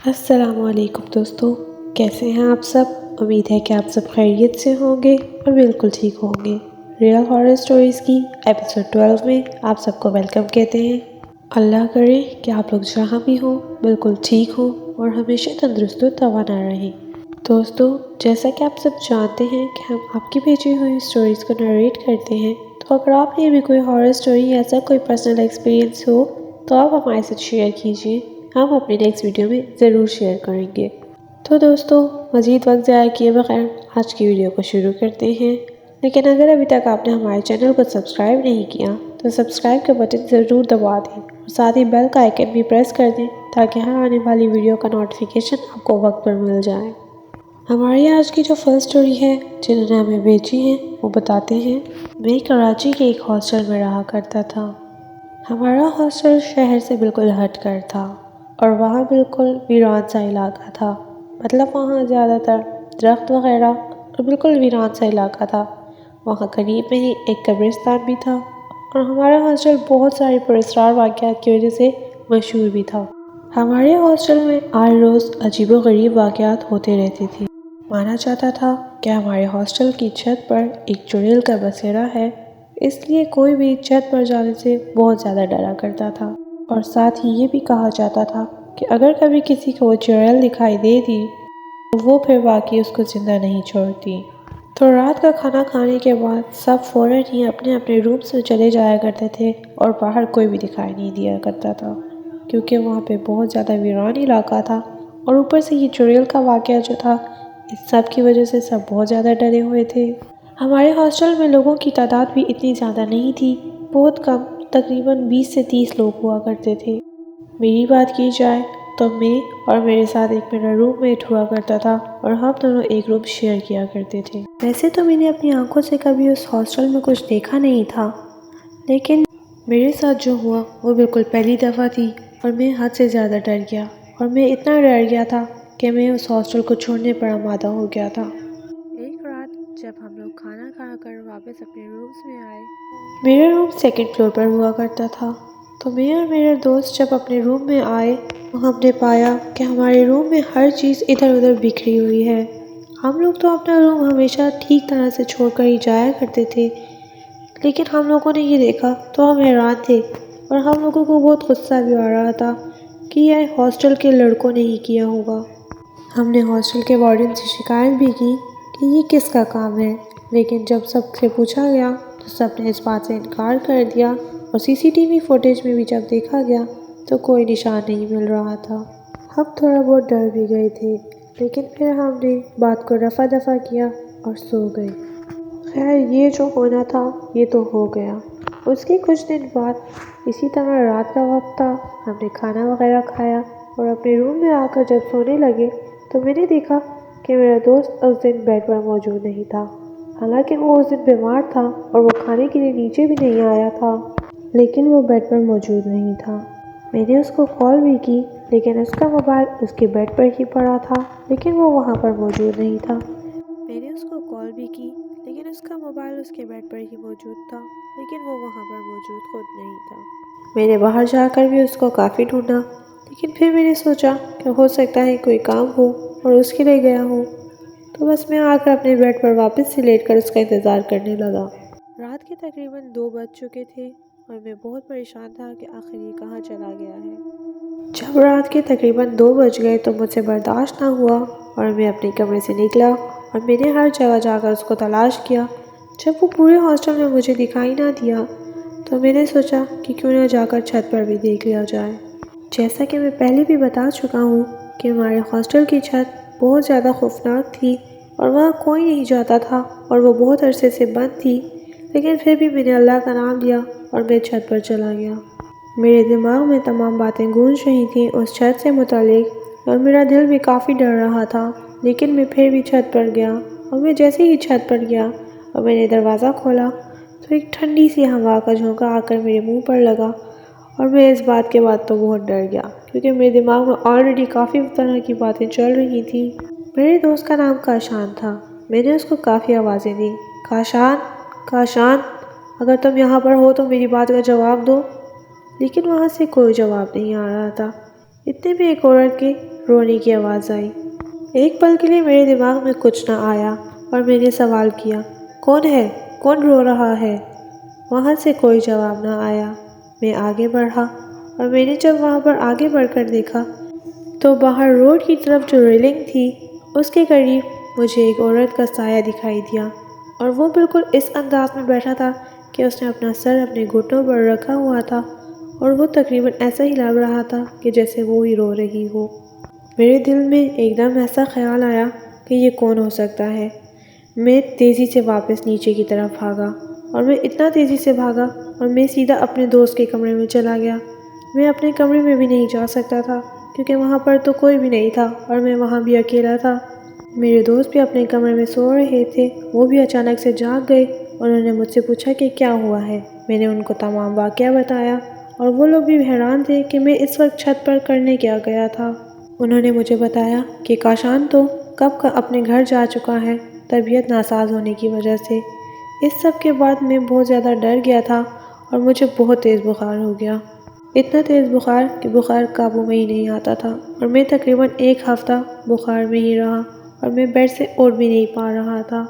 السلام علیکم دوستو، کیسے ہیں آپ سب؟ امید ہے کہ آپ سب خیریت سے ہوں گے اور بالکل ٹھیک ہوں گے۔ ریئل ہارر سٹوریز کی ایپیسوڈ 12 میں آپ سب کو ویلکم کہتے ہیں۔ اللہ کرے کہ آپ لوگ جہاں بھی ہوں بالکل ٹھیک ہوں اور ہمیشہ تندرست و توانا رہیں۔ دوستو، جیسا کہ آپ سب جانتے ہیں کہ ہم آپ کی بھیجی ہوئی سٹوریز کو نریٹ کرتے ہیں، تو اگر آپ نے بھی کوئی ہارر سٹوری یا ایسا کوئی پرسنل ایکسپیرینس ہو تو آپ ہمارے ساتھ شیئر کیجیے، ہم اپنے نیکسٹ ویڈیو میں ضرور شیئر کریں گے۔ تو دوستو، مزید وقت ضائع کیے بغیر آج کی ویڈیو کو شروع کرتے ہیں، لیکن اگر ابھی تک آپ نے ہمارے چینل کو سبسکرائب نہیں کیا تو سبسکرائب کا بٹن ضرور دبا دیں اور ساتھ ہی بیل کا آئیکن بھی پریس کر دیں تاکہ ہر آنے والی ویڈیو کا نوٹیفیکیشن آپ کو وقت پر مل جائے۔ ہماری آج کی جو فرسٹ سٹوری ہے جنہوں نے ہمیں بھیجی ہے وہ بتاتے ہیں۔ میں کراچی کے ایک ہاسٹل میں رہا کرتا تھا۔ ہمارا ہاسٹل شہر سے بالکل ہٹ کر تھا اور وہاں بالکل ویران سا علاقہ تھا، مطلب وہاں زیادہ تر درخت وغیرہ اور بالکل ویران سا علاقہ تھا۔ وہاں قریب میں ہی ایک قبرستان بھی تھا اور ہمارا ہاسٹل بہت سارے پراسرار واقعات کی وجہ سے مشہور بھی تھا۔ ہمارے ہاسٹل میں آئے روز عجیب و غریب واقعات ہوتے رہتے تھے۔ مانا جاتا تھا کہ ہمارے ہاسٹل کی چھت پر ایک چڑیل کا بسیرا ہے، اس لیے کوئی بھی چھت پر جانے سے بہت زیادہ ڈرا کرتا تھا، اور ساتھ ہی یہ بھی کہا جاتا تھا کہ اگر کبھی کسی کو وہ چڑیل دکھائی دے دی تو وہ پھر واقعی اس کو زندہ نہیں چھوڑتی۔ تو رات کا کھانا کھانے کے بعد سب فوراً ہی اپنے اپنے رومز میں چلے جایا کرتے تھے اور باہر کوئی بھی دکھائی نہیں دیا کرتا تھا، کیونکہ وہاں پہ بہت زیادہ ویران علاقہ تھا، اور اوپر سے یہ چڑیل کا واقعہ جو تھا اس سب کی وجہ سے سب بہت زیادہ ڈرے ہوئے تھے۔ ہمارے ہاسٹل میں لوگوں کی تعداد بھی اتنی زیادہ نہیں تھی، بہت کم، تقریباً 20 سے 30 لوگ ہوا کرتے تھے۔ میری بات کی جائے تو میں اور میرے ساتھ ایک میرا روم میٹ ہوا کرتا تھا اور ہم دونوں ایک روم شیئر کیا کرتے تھے۔ ویسے تو میں نے اپنی آنکھوں سے کبھی اس ہاسٹل میں کچھ دیکھا نہیں تھا، لیکن میرے ساتھ جو ہوا وہ بالکل پہلی دفعہ تھی اور میں حد سے زیادہ ڈر گیا، اور میں اتنا ڈر گیا تھا کہ میں اس ہاسٹل کو چھوڑنے پر آمادہ ہو گیا تھا۔ ایک رات جب ہم لوگ کھانا کھا کر واپس اپنے رومز میں آئے، میرا روم سیکنڈ فلور پر ہوا کرتا تھا، تو میں اور میرے دوست جب اپنے روم میں آئے تو ہم نے پایا کہ ہمارے روم میں ہر چیز ادھر ادھر بکھری ہوئی ہے۔ ہم لوگ تو اپنا روم ہمیشہ ٹھیک طرح سے چھوڑ کر ہی جایا کرتے تھے، لیکن ہم لوگوں نے یہ دیکھا تو ہم حیران تھے، اور ہم لوگوں کو بہت غصہ بھی آ رہا تھا کہ یہ ہاسٹل کے لڑکوں نے ہی کیا ہوگا۔ ہم نے ہاسٹل کے وارڈن سے شکایت بھی کی کہ یہ کس کا کام ہے، لیکن جب سب سے پوچھا گیا تو سب نے اس بات سے انکار کر دیا، اور سی سی ٹی وی فوٹیج میں بھی جب دیکھا گیا تو کوئی نشان نہیں مل رہا تھا۔ ہم تھوڑا بہت ڈر بھی گئے تھے، لیکن پھر ہم نے بات کو رفع دفع کیا اور سو گئے۔ خیر، یہ جو ہونا تھا یہ تو ہو گیا۔ اس کے کچھ دن بعد اسی طرح رات کا وقت تھا، ہم نے کھانا وغیرہ کھایا اور اپنے روم میں آ کر جب سونے لگے تو میں نے دیکھا کہ میرا دوست اس دن بیڈ پر موجود نہیں تھا۔ حالانکہ وہ اس دن بیمار تھا اور وہ کھانے کے لیے نیچے بھی نہیں آیا تھا، لیکن وہ بیڈ پر موجود نہیں تھا۔ میں نے اس کو کال بھی کی، لیکن اس کا موبائل اس کے بیڈ پر ہی پڑا تھا، لیکن وہ وہاں پر موجود نہیں تھا۔ میں نے اس کو کال بھی کی، لیکن اس کا موبائل اس کے بیڈ پر ہی موجود تھا، لیکن وہ وہاں پر موجود خود نہیں تھا۔ میں نے باہر جا کر بھی اس کو کافی ڈھونڈا، لیکن پھر میں نے سوچا کہ ہو سکتا ہے کوئی کام ہو اور اس کے لیے گیا ہو، تو بس میں آ کر اپنے بیڈ پر واپس سے لیٹ کر اس کا انتظار کرنے لگا۔ رات کے تقریباً 2 بج چکے تھے اور میں بہت پریشان تھا کہ آخر یہ کہاں چلا گیا ہے۔ جب رات کے تقریباً 2 بج گئے تو مجھ سے برداشت نہ ہوا اور میں اپنے کمرے سے نکلا اور میں نے ہر جگہ جا کر اس کو تلاش کیا۔ جب وہ پورے ہاسٹل میں مجھے دکھائی نہ دیا تو میں نے سوچا کہ کیوں نہ جا کر چھت پر بھی دیکھ لیا جائے۔ جیسا کہ میں پہلے بھی بتا چکا ہوں کہ ہمارے ہاسٹل کی چھت بہت زیادہ خوفناک تھی اور وہاں کوئی نہیں جاتا تھا اور وہ بہت عرصے سے بند تھی، لیکن پھر بھی میں نے اللہ کا نام لیا اور میں چھت پر چلا گیا۔ میرے دماغ میں تمام باتیں گونج رہی تھیں اس چھت سے متعلق، اور میرا دل بھی کافی ڈر رہا تھا، لیکن میں پھر بھی چھت پر گیا، اور میں جیسے ہی چھت پر گیا اور میں نے دروازہ کھولا تو ایک ٹھنڈی سی ہوا کا جھونکا آ کر میرے منہ پر لگا، اور میں اس بات کے بعد تو بہت ڈر گیا کیونکہ میرے دماغ میں آلریڈی کافی طرح کی باتیں چل رہی تھیں۔ میرے دوست کا نام کاشان تھا۔ میں نے اس کو کافی آوازیں دیں، کاشان، کاشان، اگر تم یہاں پر ہو تو میری بات کا جواب دو، لیکن وہاں سے کوئی جواب نہیں آ رہا تھا۔ اتنے میں ایک عورت کے رونے کی آواز آئی۔ ایک پل کے لیے میرے دماغ میں کچھ نہ آیا اور میں نے سوال کیا، کون ہے؟ کون رو رہا ہے؟ وہاں سے کوئی جواب نہ آیا۔ میں آگے بڑھا اور میں نے جب وہاں پر آگے بڑھ کر دیکھا تو باہر روڈ کی طرف جو ریلنگ تھی اس کے قریب مجھے ایک عورت کا سایہ دکھائی دیا، اور وہ بالکل اس انداز میں بیٹھا تھا کہ اس نے اپنا سر اپنے گھٹنوں پر رکھا ہوا تھا اور وہ تقریباً ایسا ہی لگ رہا تھا کہ جیسے وہ ہی رو رہی ہو۔ میرے دل میں ایک دم ایسا خیال آیا کہ یہ کون ہو سکتا ہے۔ میں تیزی سے واپس نیچے کی طرف بھاگا، اور میں اتنا تیزی سے بھاگا اور میں سیدھا اپنے دوست کے کمرے میں چلا گیا۔ میں اپنے کمرے میں بھی نہیں جا سکتا تھا کیونکہ وہاں پر تو کوئی بھی نہیں تھا اور میں وہاں بھی اکیلا تھا۔ میرے دوست بھی اپنے کمرے میں سو رہے تھے، وہ بھی اچانک سے جاگ گئے۔ انہوں نے مجھ سے پوچھا کہ کیا ہوا ہے۔ میں نے ان کو تمام واقعہ بتایا اور وہ لوگ بھی حیران تھے کہ میں اس وقت چھت پر کرنے کیا گیا تھا۔ انہوں نے مجھے بتایا کہ کاشان تو کب کا اپنے گھر جا چکا ہے، طبیعت ناساز ہونے کی وجہ سے۔ اس سب کے بعد میں بہت زیادہ ڈر گیا تھا اور مجھے بہت تیز بخار ہو گیا، اتنا تیز بخار کہ بخار قابو میں ہی نہیں آتا تھا، اور میں تقریباً 1 ہفتہ بخار میں ہی رہا اور میں بیڈ سے اٹھ بھی نہیں پا رہا تھا،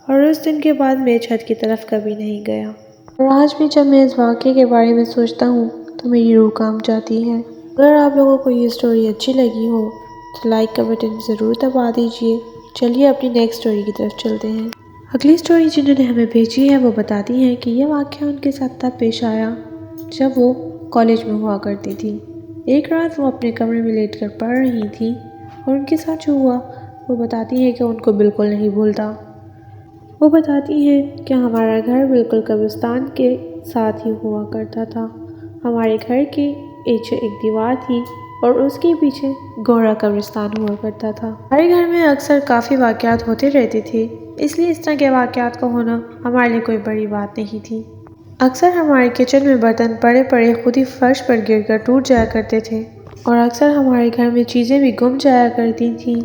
اور اس دن کے بعد میں چھت کی طرف کبھی نہیں گیا۔ اور آج بھی جب میں اس واقعے کے بارے میں سوچتا ہوں تو میری روح کانپ جاتی ہے۔ اگر آپ لوگوں کو یہ سٹوری اچھی لگی ہو تو لائک کا بٹن ضرور دبا دیجیے۔ چلیے اپنی نیکسٹ سٹوری کی طرف چلتے ہیں۔ اگلی سٹوری جنہوں نے ہمیں بھیجی ہے وہ بتاتی ہیں کہ یہ واقعہ ان کے ساتھ تب پیش آیا جب وہ کالج میں ہوا کرتی تھی۔ ایک رات وہ اپنے کمرے میں لیٹ کر پڑھ رہی تھی اور ان کے ساتھ جو ہوا وہ بتاتی ہیں کہ ان کو بالکل نہیں بھولتا۔ وہ بتاتی ہیں کہ ہمارا گھر بالکل قبرستان کے ساتھ ہی ہوا کرتا تھا۔ ہمارے گھر کی پیچھے ایک دیوار تھی اور اس کے پیچھے گہرا قبرستان ہوا کرتا تھا۔ ہمارے گھر میں اکثر کافی واقعات ہوتے رہتے تھے، اس لیے اس طرح کے واقعات کا ہونا ہمارے لیے کوئی بڑی بات نہیں تھی۔ اکثر ہمارے کچن میں برتن پڑے پڑے خود ہی فرش پر گر کر ٹوٹ جایا کرتے تھے، اور اکثر ہمارے گھر میں چیزیں بھی گم جایا کرتی تھیں۔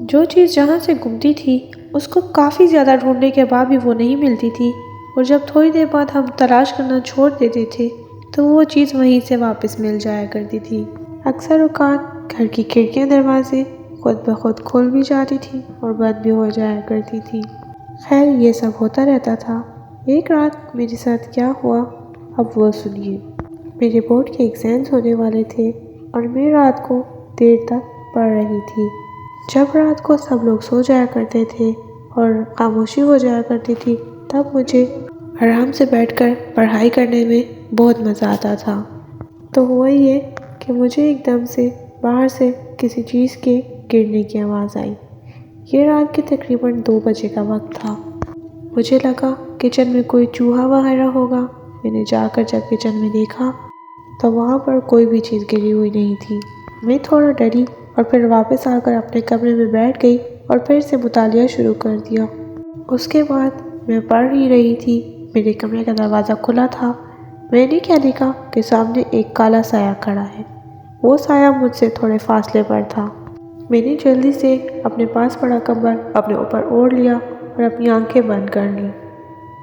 جو چیز جہاں سے گمتی تھی اس کو کافی زیادہ ڈھونڈنے کے بعد بھی وہ نہیں ملتی تھی، اور جب تھوڑی دیر بعد ہم تلاش کرنا چھوڑ دیتے تھے تو وہ چیز وہیں سے واپس مل جایا کرتی تھی۔ اکثر اوقات گھر کی کھڑکیاں دروازے خود بخود کھل بھی جاتی تھی اور بند بھی ہو جایا کرتی تھی۔ خیر یہ سب ہوتا رہتا تھا۔ ایک رات میرے ساتھ کیا ہوا اب وہ سنیے۔ میرے بورڈ کے ایگزامز ہونے والے تھے اور میں رات کو دیر تک پڑھ رہی تھی۔ جب رات کو سب لوگ سو جایا کرتے تھے اور خاموشی ہو جایا کرتی تھی تب مجھے آرام سے بیٹھ کر پڑھائی کرنے میں بہت مزہ آتا تھا۔ تو ہوا یہ کہ مجھے ایک دم سے باہر سے کسی چیز کے گرنے کی آواز آئی۔ یہ رات کے تقریباً 2 بجے کا وقت تھا۔ مجھے لگا کچن میں کوئی چوہا وغیرہ ہوگا۔ میں نے جا کر جب کچن میں دیکھا تو وہاں پر کوئی بھی چیز گری ہوئی نہیں تھی۔ میں تھوڑا ڈری اور پھر واپس آ کر اپنے کمرے میں بیٹھ گئی اور پھر سے مطالعہ شروع کر دیا۔ اس کے بعد میں پڑھ ہی رہی تھی، میرے کمرے کا دروازہ کھلا تھا۔ میں نے کیا دیکھا کہ سامنے ایک کالا سایہ کھڑا ہے۔ وہ سایہ مجھ سے تھوڑے فاصلے پر تھا۔ میں نے جلدی سے اپنے پاس پڑا کمبل اپنے اوپر اوڑھ لیا اور اپنی آنکھیں بند کر لیں۔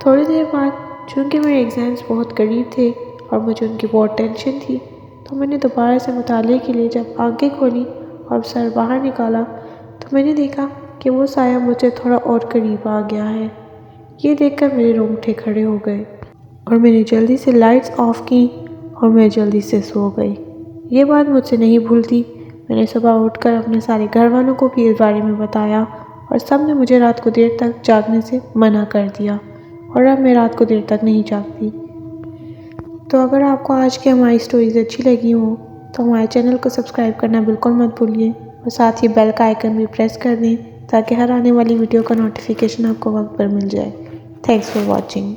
تھوڑی دیر بعد چونکہ میرے ایگزامز بہت قریب تھے اور مجھے ان کی بہت ٹینشن تھی تو میں نے دوبارہ سے مطالعے کے لیے جب آنکھیں کھولی اور سر باہر نکالا تو میں نے دیکھا کہ وہ سایہ مجھ سے تھوڑا اور قریب آ گیا ہے۔ یہ دیکھ کر میرے رونگٹے کھڑے ہو گئے اور میں نے جلدی سے لائٹس آف کی اور میں جلدی سے سو گئی۔ یہ بات مجھ سے نہیں بھولتی۔ میں نے صبح اٹھ کر اپنے سارے گھر والوں کو بھی اس بارے میں بتایا اور سب نے مجھے رات کو دیر تک جاگنے سے منع کر دیا، اور اب میں رات کو دیر تک نہیں جاگتی۔ تو اگر آپ کو آج کی ہماری سٹوریز اچھی لگی ہوں تو ہمارے چینل کو سبسکرائب کرنا بالکل مت بھولیے، اور ساتھ ہی بیل کا آئیکن بھی پریس کر دیں تاکہ ہر آنے والی ویڈیو کا نوٹیفیکیشن آپ کو وقت پر مل جائے۔ Thanks for watching.